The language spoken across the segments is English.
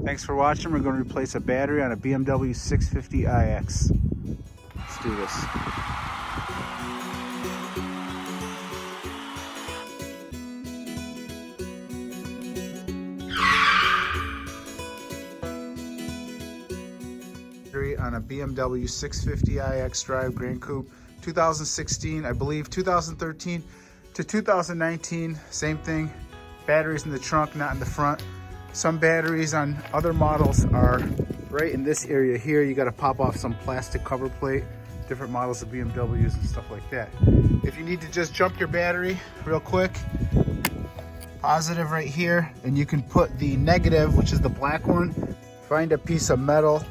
Thanks for watching. We're going to replace a battery on a BMW 650iX. Let's do this. On a BMW 650iX Drive Grand Coupe 2016, I believe 2013 to 2019, same thing. Batteries in the trunk, not in the front. Some batteries on other models are right in this area here. You got to pop off some plastic cover plate, different models of BMWs and stuff like that. If you need to just jump your battery real quick, positive right here, and you can put the negative, which is the black one. Find a piece of metal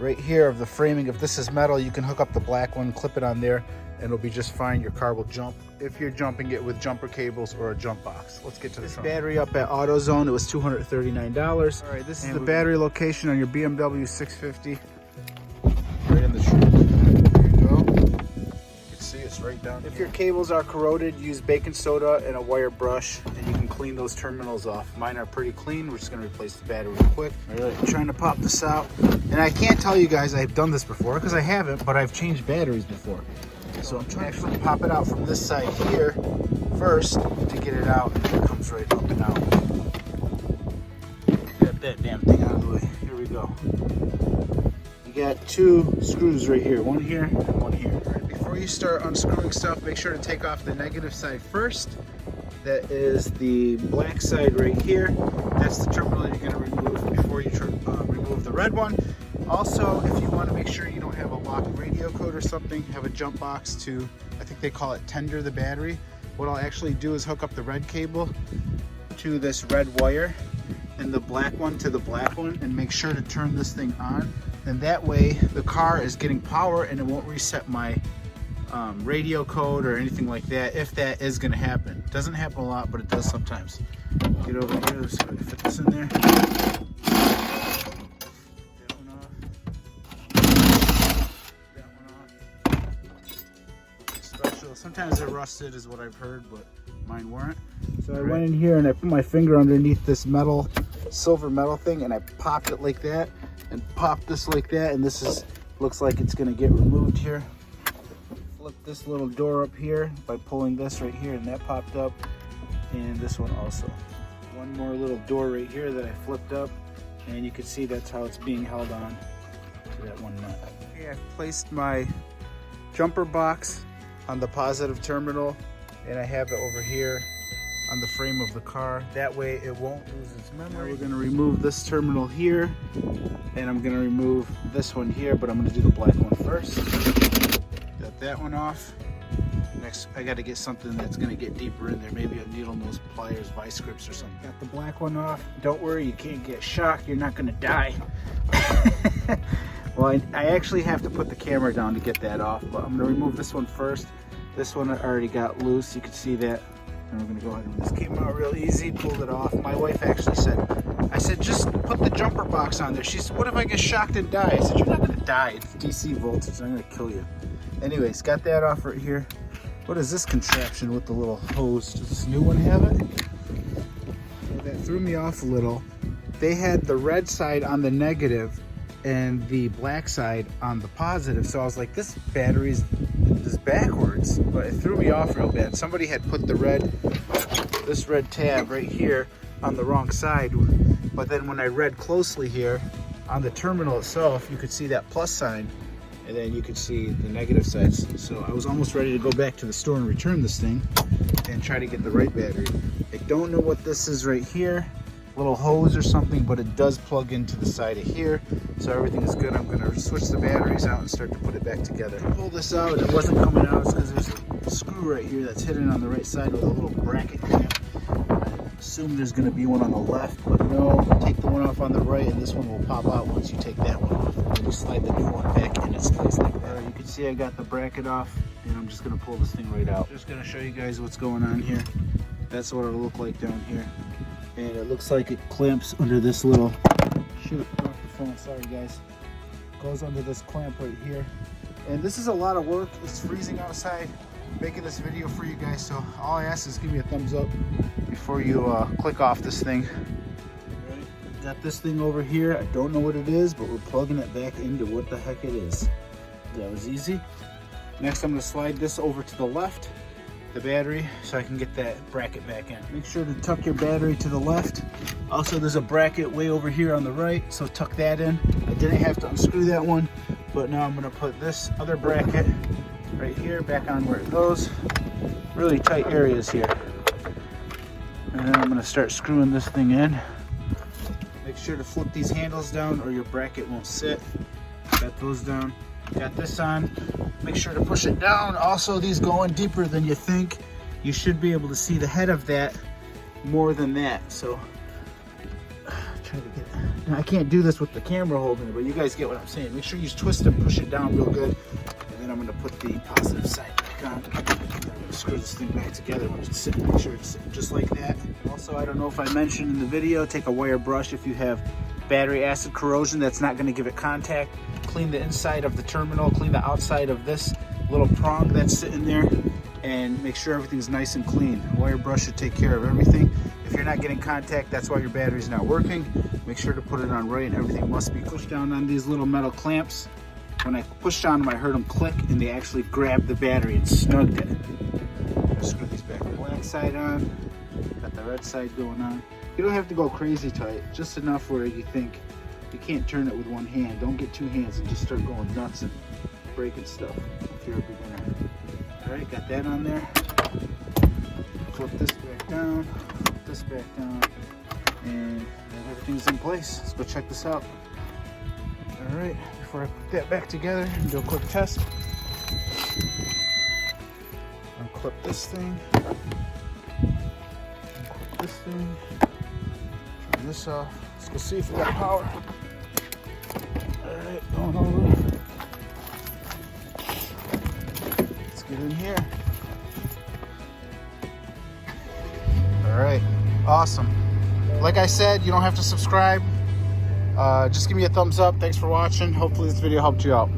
right here of the framing. If this is metal, you can hook up the black one, clip it on there, and it'll be just fine. Your car will jump if you're jumping it with jumper cables or a jump box. Let's get to this battery up at AutoZone. It was $239. All right, this is the battery location on your BMW 650. Right in the trunk. There you go. You can see it's right down here. If your cables are corroded, use baking soda and a wire brush, and you can clean those terminals off. Mine are pretty clean. We're just gonna replace the battery real quick. All right, I'm trying to pop this out. And I can't tell you guys I've done this before because I haven't, but I've changed batteries before. So I'm trying to actually pop it out from this side here first to get it out, and it comes right up and out. Get that damn thing out of the way. Here we go. You got two screws right here, one here and one here. All right, before you start unscrewing stuff, make sure to take off the negative side first. That is the black side right here. That's the terminal you're going to remove before you remove the red one. Also, if you want to make sure you don't have a locked radio code or something, have a jump box to, I think they call it tender the battery. What I'll actually do is hook up the red cable to this red wire and the black one to the black one, and make sure to turn this thing on. And that way the car is getting power and it won't reset my radio code or anything like that, if that is going to happen. It doesn't happen a lot, but it does sometimes. Get over here so I can fit this in there. That one off. Special. Sometimes they're rusted is what I've heard, but mine weren't. So I went in here and I put my finger underneath this metal, silver metal thing, and I popped it like that and popped this like that, and this is looks like it's going to get removed here. Flip this little door up here by pulling this right here, and that popped up, and this one also. One more little door right here that I flipped up, and you can see that's how it's being held on to that one nut. Okay, I've placed my jumper box on the positive terminal, and I have it over here on the frame of the car. That way it won't lose its memory. Now we're going to remove this terminal here, and I'm going to remove this one here, but I'm going to do the black one first. Got that one off. Next, I got to get something that's going to get deeper in there, maybe a needle nose pliers, vice grips or something. Got the black one off. Don't worry, you can't get shocked. You're not going to die. Well, I actually have to put the camera down to get that off, but I'm going to remove this one first. This one I already got loose. You can see that. And we're going to go ahead and this came out real easy. Pulled it off. My wife actually said, I said, just put the jumper box on there. She said, what if I get shocked and die? I said, you're not going to die. It's DC voltage. I'm going to kill you. Anyways, got that off right here. What is this contraption with the little hose? Does this new one have it? So that threw me off a little. They had the red side on the negative and the black side on the positive. So I was like, this battery is backwards, but it threw me off real bad. Somebody had put this red tab right here on the wrong side. But then when I read closely here on the terminal itself, you could see that plus sign, and then you could see the negative sides. So I was almost ready to go back to the store and return this thing and try to get the right battery. I don't know what this is right here, little hose or something, but it does plug into the side of here, so everything is good. I'm going to switch the batteries out and start to put it back together. Pull this out, it wasn't coming out because there's a screw right here that's hidden on the right side with a little bracket clamp. I assume there's going to be one on the left, but no. Take the one off on the right and this one will pop out once you take that one off. And you slide the new one back in its place like that. You can see I got the bracket off, and I'm just going to pull this thing right out. Just going to show you guys what's going on here. That's what it'll look like down here. And it looks like it clamps under this little, shoot, off the phone, sorry guys. Goes under this clamp right here. And this is a lot of work. It's freezing outside, making this video for you guys. So all I ask is give me a thumbs up before you click off this thing. Ready? Got this thing over here. I don't know what it is, but we're plugging it back into what the heck it is. That was easy. Next, I'm going to slide this over to the left, the battery, so I can get that bracket back in. Make sure to tuck your battery to the left. Also, there's a bracket way over here on the right, so tuck that in. I didn't have to unscrew that one, but now I'm going to put this other bracket right here back on where it goes. Really tight areas here. And then I'm going to start screwing this thing in. Make sure to flip these handles down or your bracket won't sit. Got those down. Got this on. Make sure to push it down. Also, these go in deeper than you think. You should be able to see the head of that more than that. So, try to get. Now, I can't do this with the camera holding it, but you guys get what I'm saying. Make sure you twist and push it down real good. And then I'm going to put the positive side back on. I'm going to screw this thing back together. Make sure it's sitting just like that. Also, I don't know if I mentioned in the video, take a wire brush if you have battery acid corrosion that's not going to give it contact. Clean the inside of the terminal, clean the outside of this little prong that's sitting there, and make sure everything's nice and clean. Wire brush should take care of everything. If you're not getting contact, that's why your battery's not working. Make sure to put it on right, and everything must be pushed down on these little metal clamps. When I pushed on them, I heard them click, and they actually grabbed the battery and snugged it. Screw these back. The black side on, got the red side going on. You don't have to go crazy tight, just enough where you think you can't turn it with one hand. Don't get two hands and just start going nuts and breaking stuff if you're a beginner. All right, got that on there. Flip this back down, flip this back down, and everything's in place. Let's go check this out. All right, before I put that back together and do a quick test, unclip this thing, unclip this thing, turn this off. Let's go see if we got power. Alright, going over. Let's get in here. Alright, awesome. Like I said, you don't have to subscribe. Just give me a thumbs up. Thanks for watching. Hopefully this video helped you out.